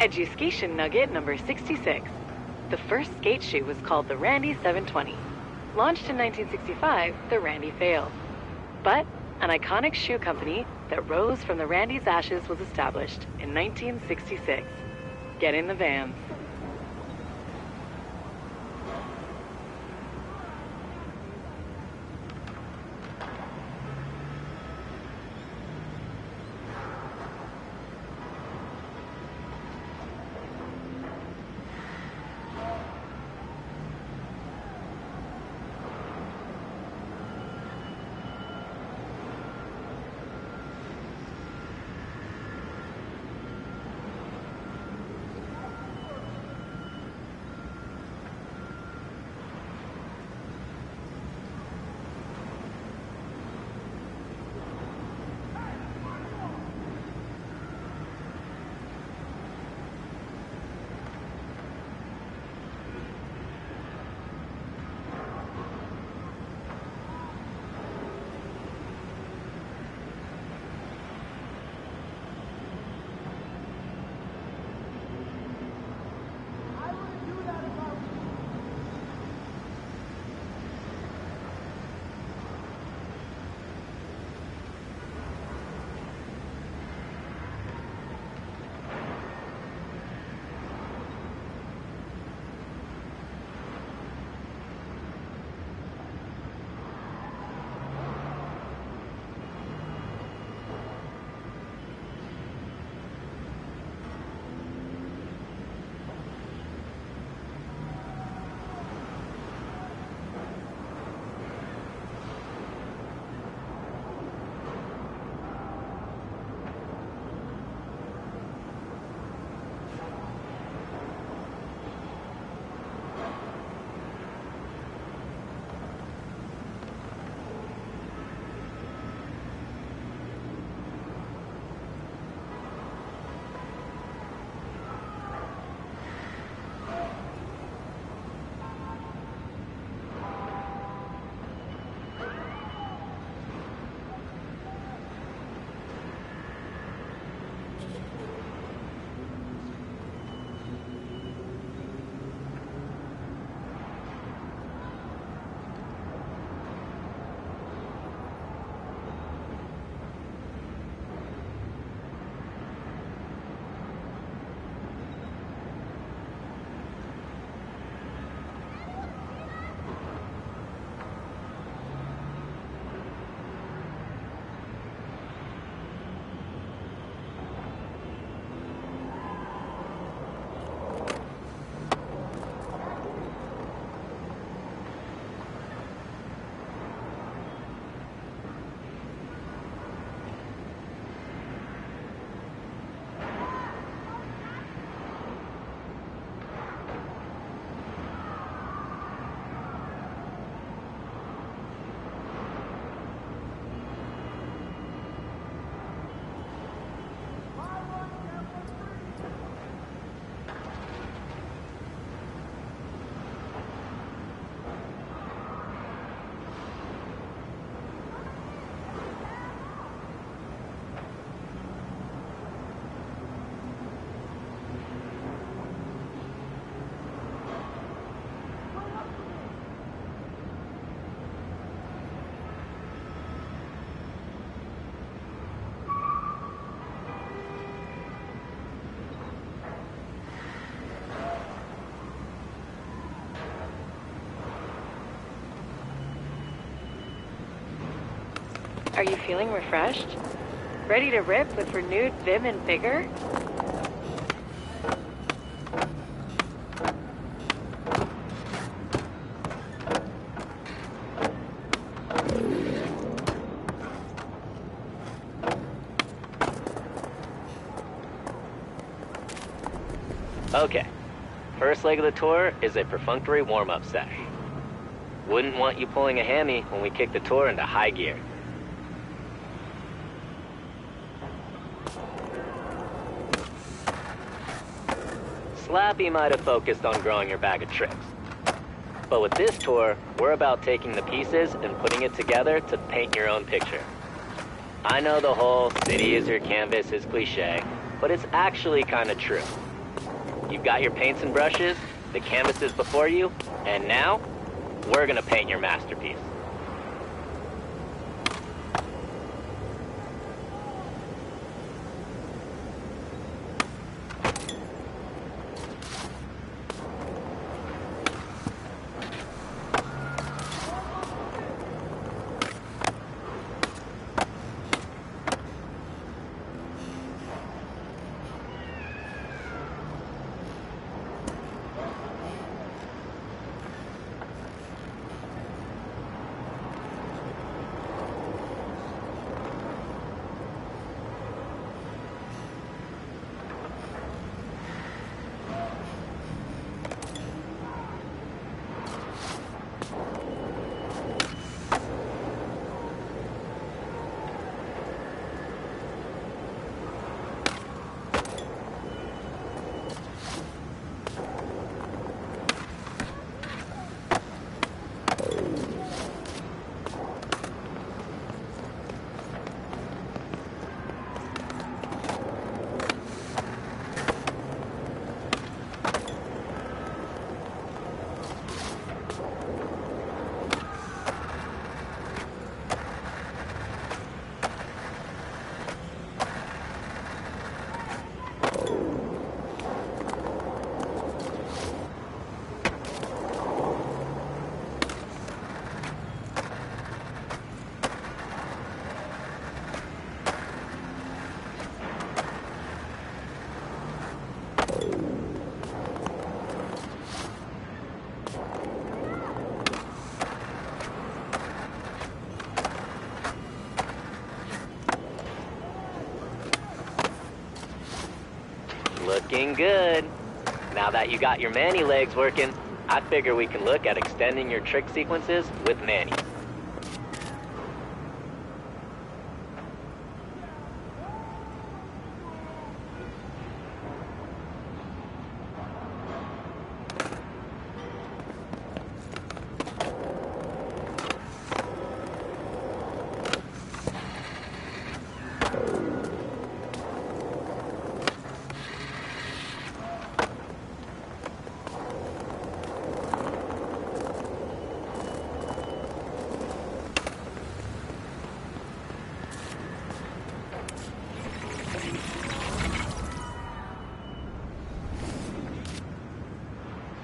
Education nugget number 66. The first skate shoe was called the Randy 720. Launched in 1965, the Randy failed. But an iconic shoe company that rose from the Randy's ashes was established in 1966. Get in the Vans. Are you feeling refreshed? Ready to rip with renewed vim and vigor? Okay, first leg of the tour is a perfunctory warm-up sesh. Wouldn't want you pulling a hammy when we kick the tour into high gear. Slappy might have focused on growing your bag of tricks. But with this tour, we're about taking the pieces and putting it together to paint your own picture. I know the whole city is your canvas is cliche, but it's actually kind of true. You've got your paints and brushes, the canvases before you, and now, we're gonna paint your masterpiece. Looking good. Now that you got your Manny legs working, I figure we can look at extending your trick sequences with Manny.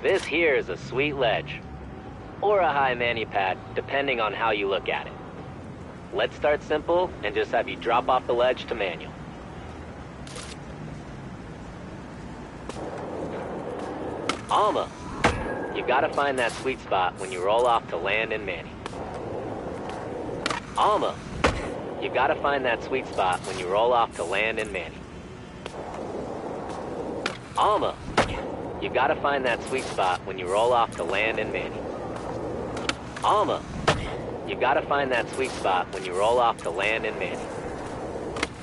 This here is a sweet ledge, or a high mani pad, depending on how you look at it. Let's start simple and just have you drop off the ledge to manual. Almost. You gotta find that sweet spot when you roll off to land in mani. Almost. You gotta find that sweet spot when you roll off to land in mani. Almost. You gotta find that sweet spot when you roll off to land in mani. Almost. You gotta find that sweet spot when you roll off to land in mani.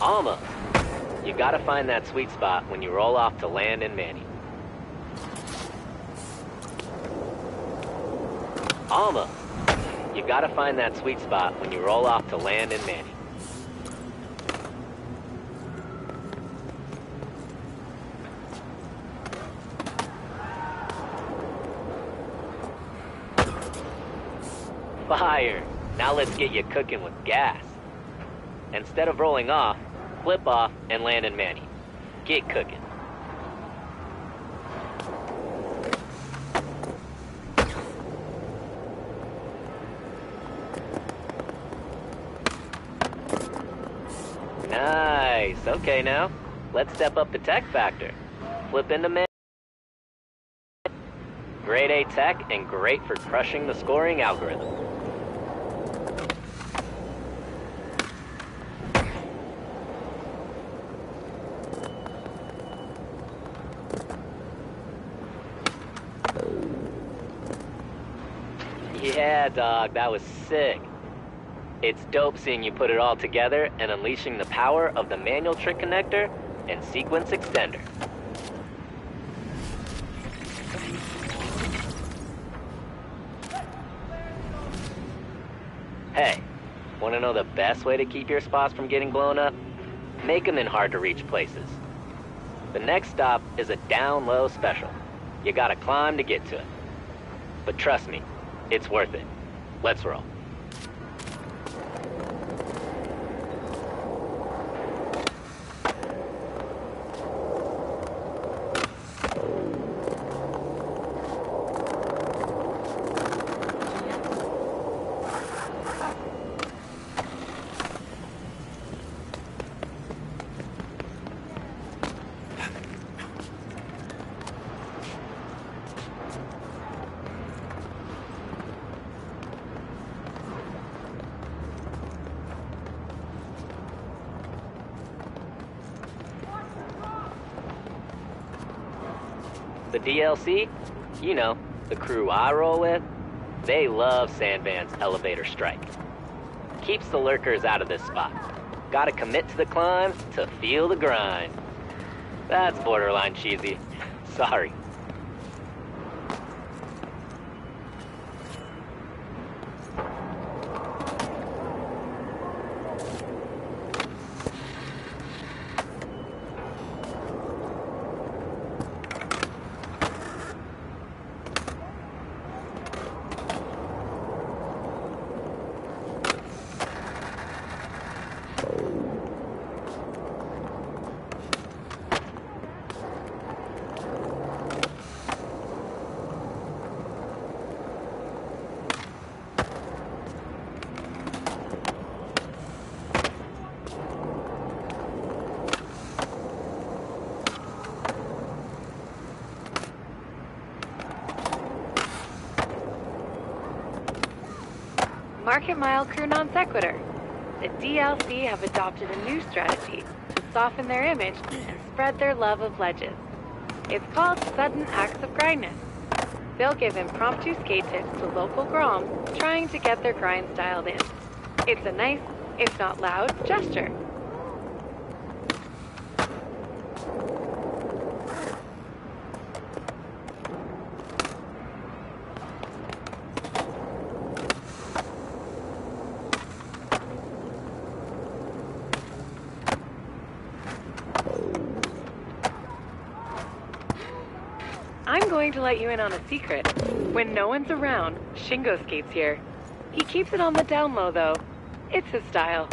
Almost. You gotta find that sweet spot when you roll off to land in mani. Almost. You gotta find that sweet spot when you roll off to land in mani. Fire! Now let's get you cooking with gas. Instead of rolling off, flip off and land in mani. Get cooking. Nice. Okay now, let's step up the tech factor. Flip into mani. Grade A tech and great for crushing the scoring algorithm. Yeah, dog, that was sick. It's dope seeing you put it all together and unleashing the power of the manual trick connector and sequence extender. Hey, want to know the best way to keep your spots from getting blown up? Make them in hard-to-reach places. The next stop is a down low special. You gotta climb to get to it. But trust me, it's worth it. Let's roll. The DLC, you know, the crew I roll with, they love Sandvan's elevator strike. Keeps the lurkers out of this spot. Gotta commit to the climb to feel the grind. That's borderline cheesy. Sorry. Market Mile Crew Non Sequitur. The DLC have adopted a new strategy to soften their image and spread their love of ledges. It's called Sudden Acts of Grindness. They'll give impromptu skate tips to local groms trying to get their grind dialed in. It's a nice, if not loud, gesture. I'm going to let you in on a secret. When no one's around, Shingo skates here. He keeps it on the down low, though. It's his style.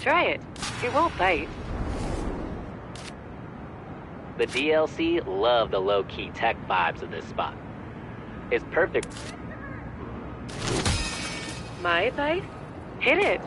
Try it. It won't bite. The DLC love the low-key tech vibes of this spot. It's perfect. My advice? Hit it.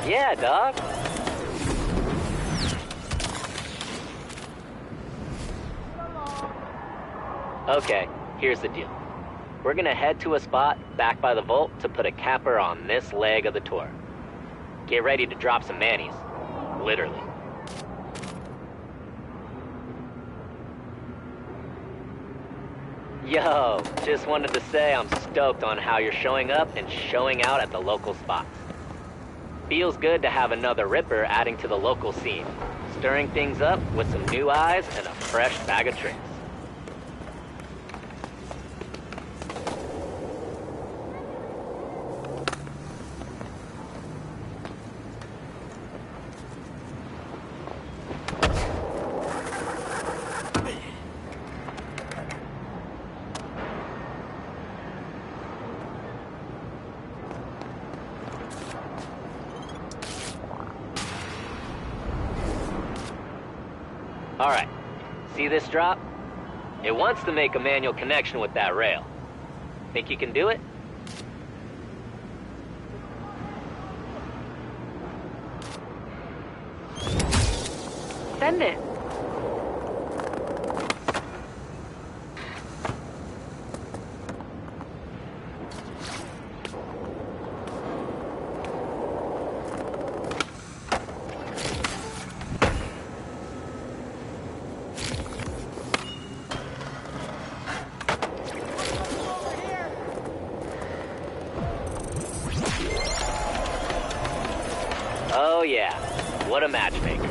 Yeah, dog. Okay, here's the deal. We're gonna head to a spot back by the vault to put a capper on this leg of the tour. Get ready to drop some mannies. Literally. Yo, just wanted to say I'm stoked on how you're showing up and showing out at the local spots. Feels good to have another Ripper adding to the local scene, stirring things up with some new eyes and a fresh bag of tricks. Alright, see this drop? It wants to make a manual connection with that rail. Think you can do it? Send it. Oh yeah, what a matchmaker.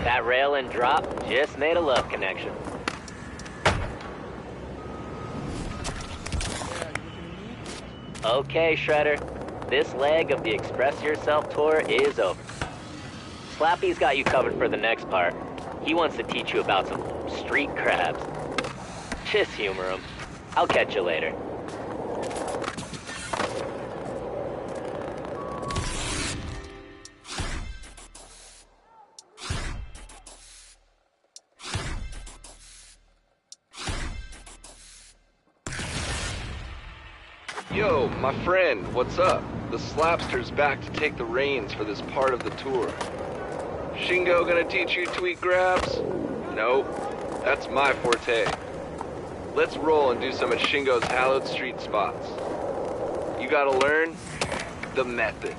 That rail and drop just made a love connection. Okay, Shredder. This leg of the Express Yourself tour is over. Slappy's got you covered for the next part. He wants to teach you about some street crabs. Just humor him. I'll catch you later. Yo, my friend, what's up? The Slapster's back to take the reins for this part of the tour. Shingo gonna teach you tweet grabs? Nope, that's my forte. Let's roll and do some of Shingo's hallowed street spots. You gotta learn the method.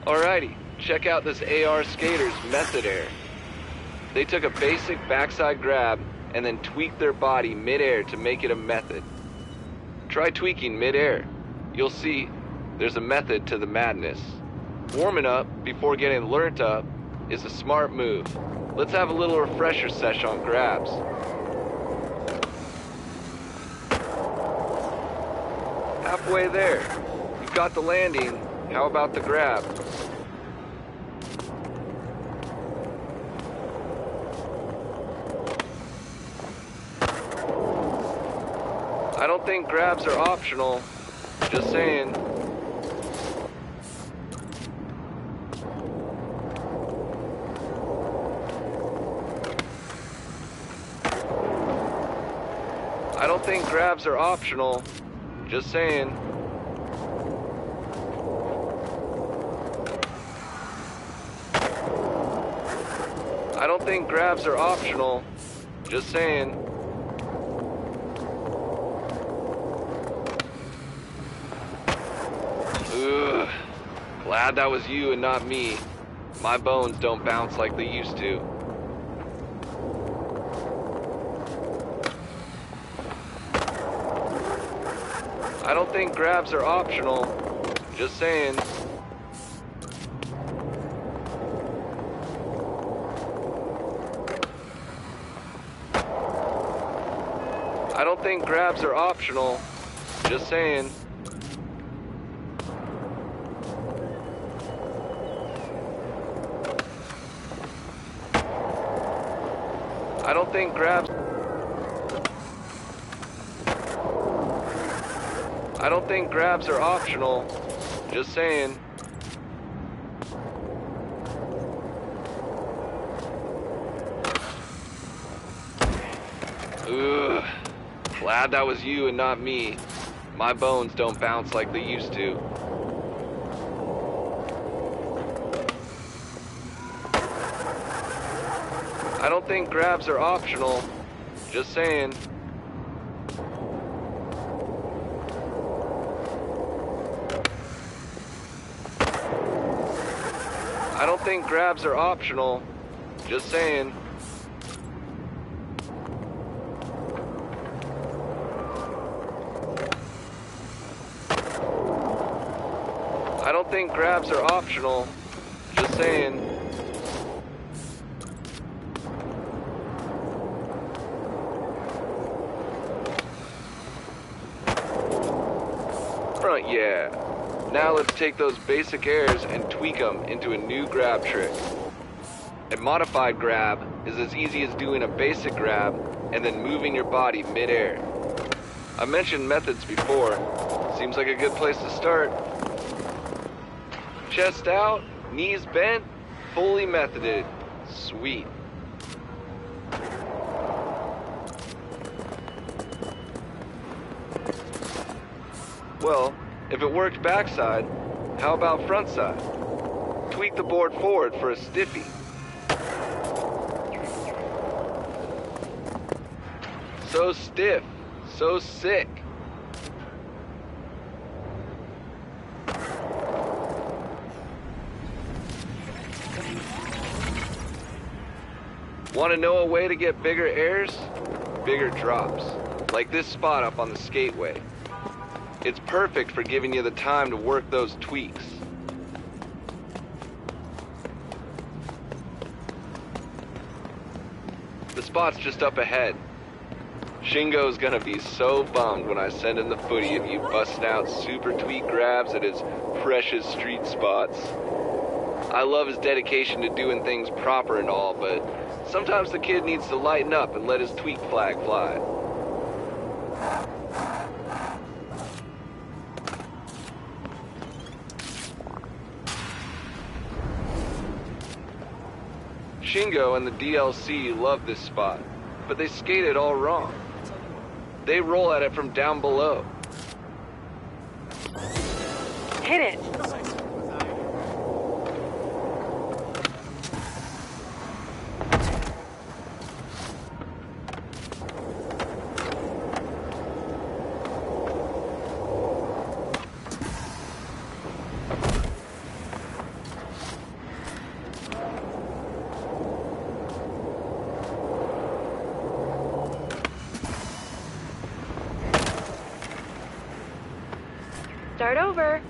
Alrighty, check out this AR skater's method air. They took a basic backside grab and then tweaked their body mid-air to make it a method. Try tweaking mid-air. You'll see there's a method to the madness. Warming up before getting learnt up is a smart move. Let's have a little refresher sesh on grabs. Halfway there. You've got the landing. How about the grab? I don't think grabs are optional. Just saying. I don't think grabs are optional. Just saying. I don't think grabs are optional. Just saying. Ugh. Glad that was you and not me. My bones don't bounce like they used to. I don't think grabs are optional. Just saying. I don't think grabs are optional. Just saying. I don't think grabs... I don't think grabs are optional. Just saying. Ugh. Glad that was you and not me. My bones don't bounce like they used to. I don't think grabs are optional. Just saying. I don't think grabs are optional. Just saying. I don't think grabs are optional. Just saying. Front, yeah. Now let's take those basic airs and tweak them into a new grab trick. A modified grab is as easy as doing a basic grab and then moving your body mid-air. I mentioned methods before. Seems like a good place to start. Chest out, knees bent, fully methoded. Sweet. Well, if it worked backside, how about front side? Tweak the board forward for a stiffy. So stiff, so sick. Want to know a way to get bigger airs? Bigger drops. Like this spot up on the skateway. It's perfect for giving you the time to work those tweaks. The spot's just up ahead. Shingo's gonna be so bummed when I send him the footy of you busting out super tweak grabs at his precious street spots. I love his dedication to doing things proper and all, but sometimes the kid needs to lighten up and let his tweak flag fly. Shingo and the DLC love this spot, but they skate it all wrong. They roll at it from down below. Hit it. Start over.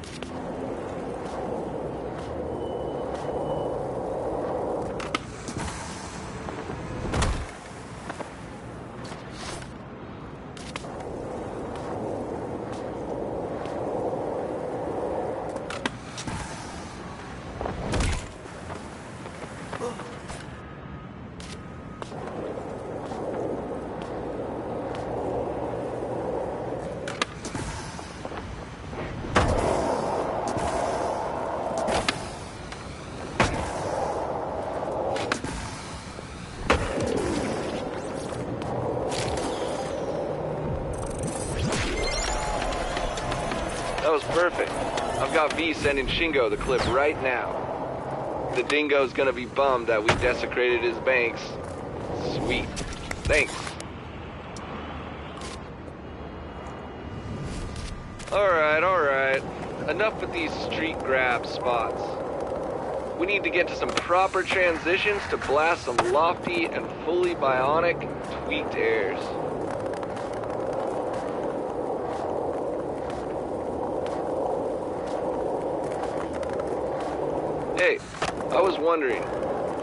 That was perfect. I've got V sending Shingo the clip right now. The dingo's gonna be bummed that we desecrated his banks. Sweet. Thanks. Alright. Enough with these street grab spots. We need to get to some proper transitions to blast some lofty and fully bionic, tweaked airs. Hey, I was wondering,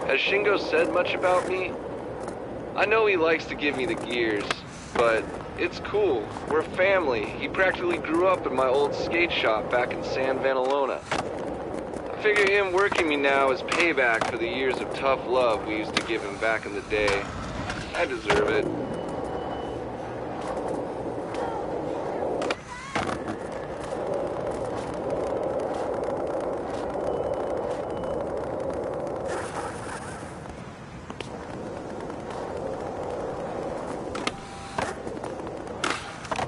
has Shingo said much about me? I know he likes to give me the gears, but it's cool. We're family. He practically grew up in my old skate shop back in San Vanelona. I figure him working me now is payback for the years of tough love we used to give him back in the day. I deserve it.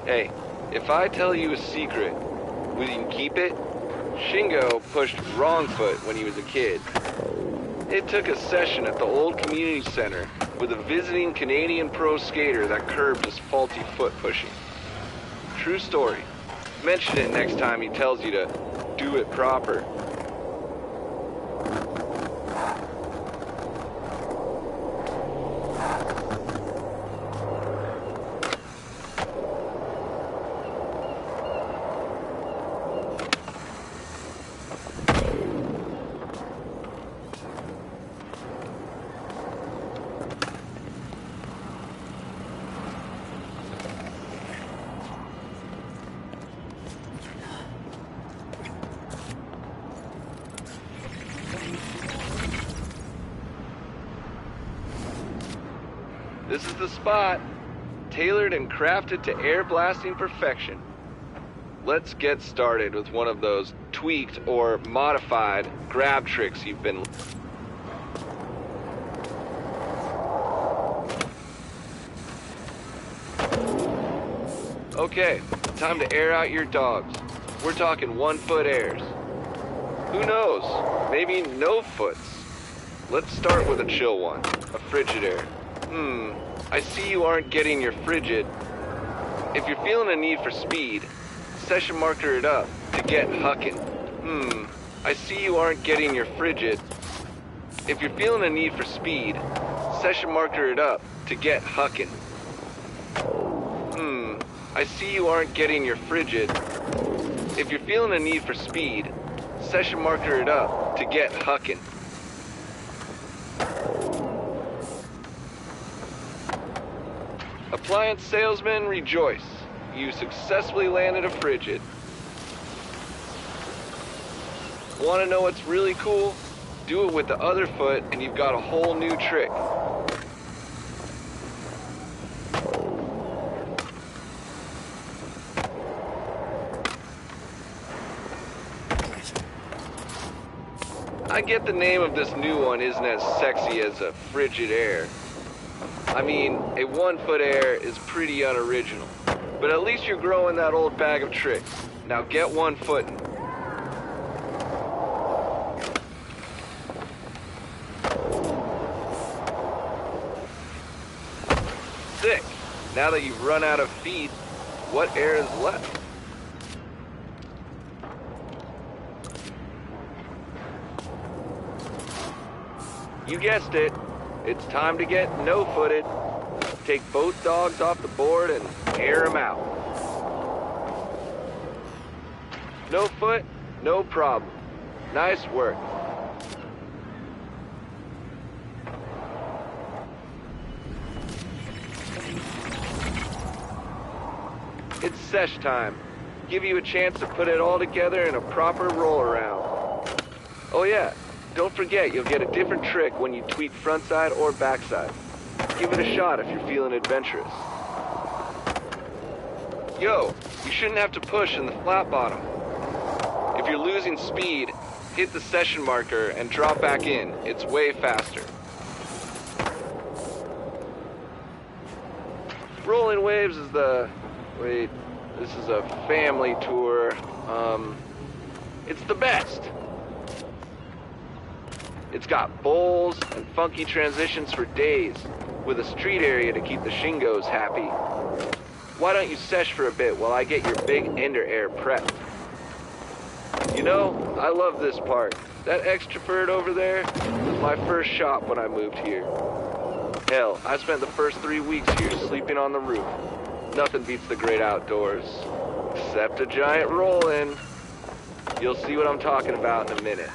Hey, if I tell you a secret, will you keep it? Shingo pushed wrong foot when he was a kid. It took a session at the old community center with a visiting Canadian pro skater that curbed his faulty foot pushing. True story. Mention it next time he tells you to do it proper. This is the spot, tailored and crafted to air blasting perfection. Let's get started with one of those tweaked or modified grab tricks you've been... Okay, time to air out your dogs. We're talking 1-foot airs. Who knows, maybe no foots. Let's start with a chill one, a frigid air. I see you aren't getting your frigid. If you're feeling a need for speed, session marker it up to get huckin'. I see you aren't getting your frigid. If you're feeling a need for speed, session marker it up to get huckin'. I see you aren't getting your frigid. If you're feeling a need for speed, session marker it up to get huckin'. Appliance salesman, rejoice. You successfully landed a frigid. Want to know what's really cool? Do it with the other foot and you've got a whole new trick. I get the name of this new one isn't as sexy as a frigid air. I mean, a 1-foot air is pretty unoriginal, but at least you're growing that old bag of tricks. Now get 1-footin'. Sick. Now that you've run out of feet, what air is left? You guessed it. It's time to get no-footed. Take both dogs off the board and air them out. No foot, no problem. Nice work. It's sesh time. Give you a chance to put it all together in a proper roll around. Oh yeah, don't forget you'll get a different trick when you tweak frontside or backside. Give it a shot if you're feeling adventurous. Yo, you shouldn't have to push in the flat bottom. If you're losing speed, hit the session marker and drop back in. It's way faster. Rolling Waves is the... Wait, this is a family tour. It's the best. It's got bowls and funky transitions for days, with a street area to keep the Shingos happy. Why don't you sesh for a bit while I get your big Ender Air prepped? You know, I love this part. That extrovert over there was my first shop when I moved here. Hell, I spent the first 3 weeks here sleeping on the roof. Nothing beats the great outdoors. Except a giant roll-in. You'll see what I'm talking about in a minute.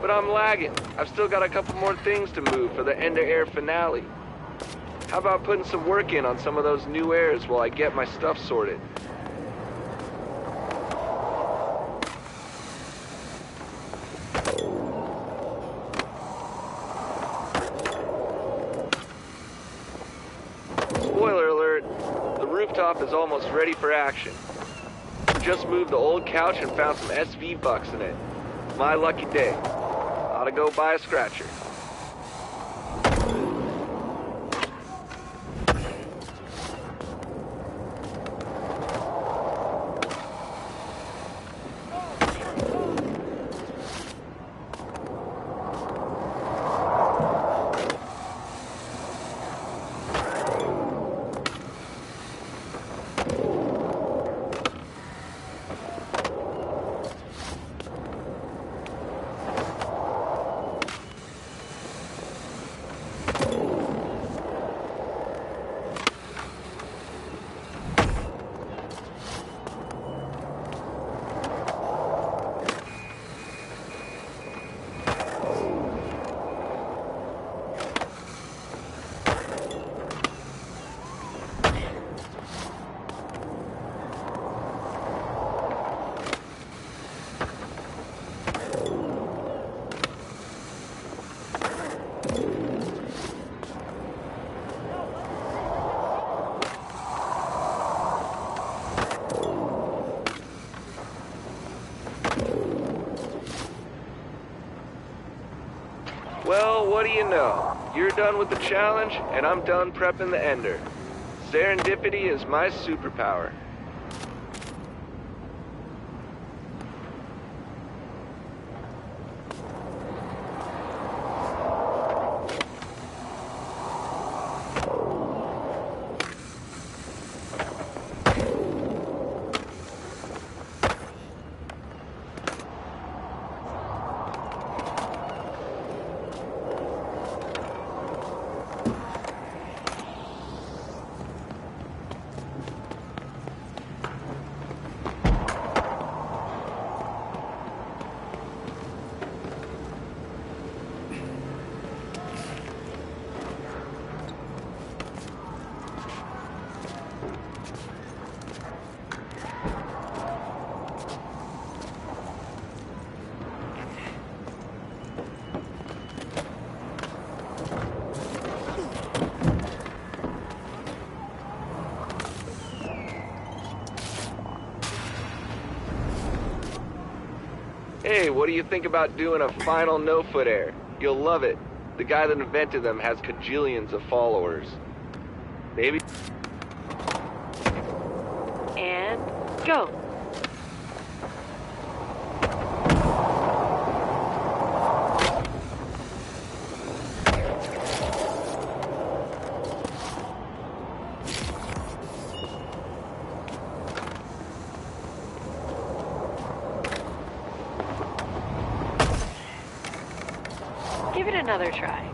But I'm lagging. I've still got a couple more things to move for the End of Air finale. How about putting some work in on some of those new airs while I get my stuff sorted? Spoiler alert, the rooftop is almost ready for action. Just moved the old couch and found some SV bucks in it. My lucky day. Ought to go buy a scratcher. Well, what do you know? You're done with the challenge, and I'm done prepping the Ender. Serendipity is my superpower. Hey, what do you think about doing a final no-foot air? You'll love it. The guy that invented them has cajillions of followers. Maybe... And go. Give it another try.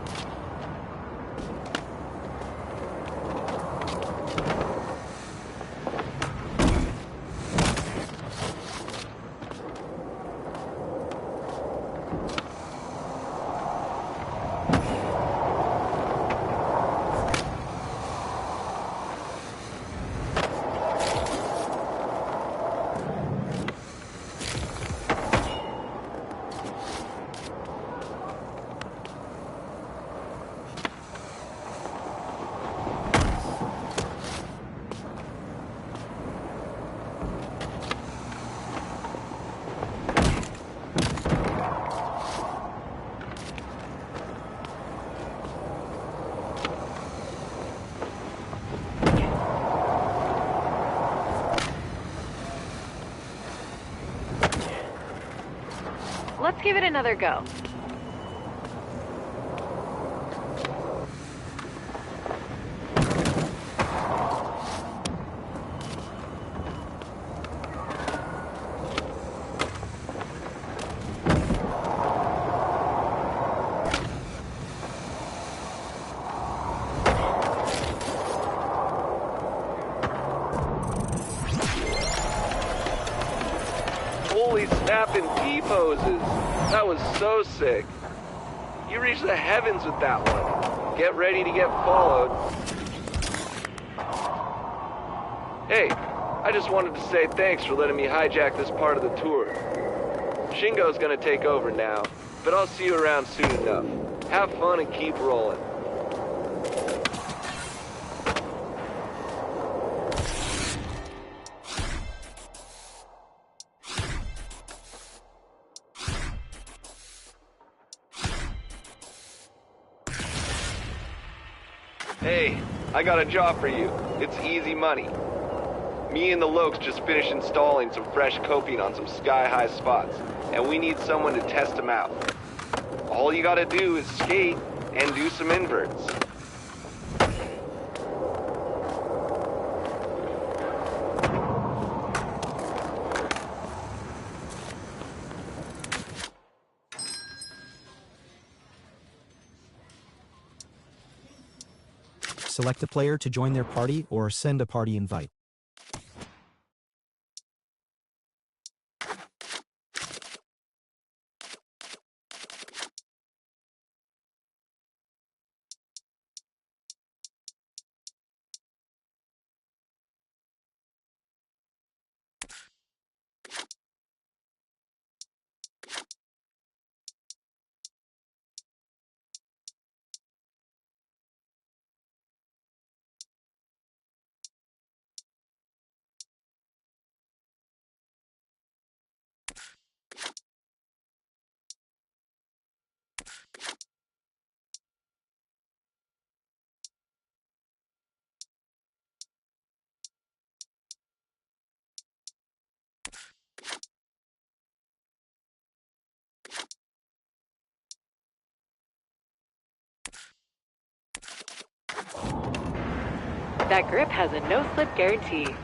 Let's give it another go. Holy literally snapping T-poses. That was so sick. You reached the heavens with that one. Get ready to get followed. Hey, I just wanted to say thanks for letting me hijack this part of the tour. Shingo's gonna take over now, but I'll see you around soon enough. Have fun and keep rolling. Hey, I got a job for you. It's easy money. Me and the Lokes just finished installing some fresh coping on some sky-high spots, and we need someone to test them out. All you gotta do is skate and do some inverts. Select a player to join their party or send a party invite. That grip has a no-slip guarantee.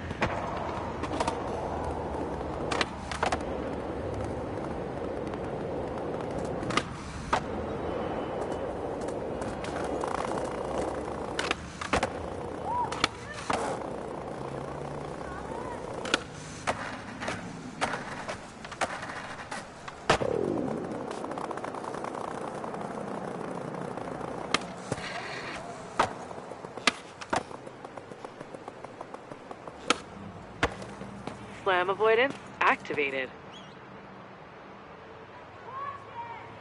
Slam avoidance activated.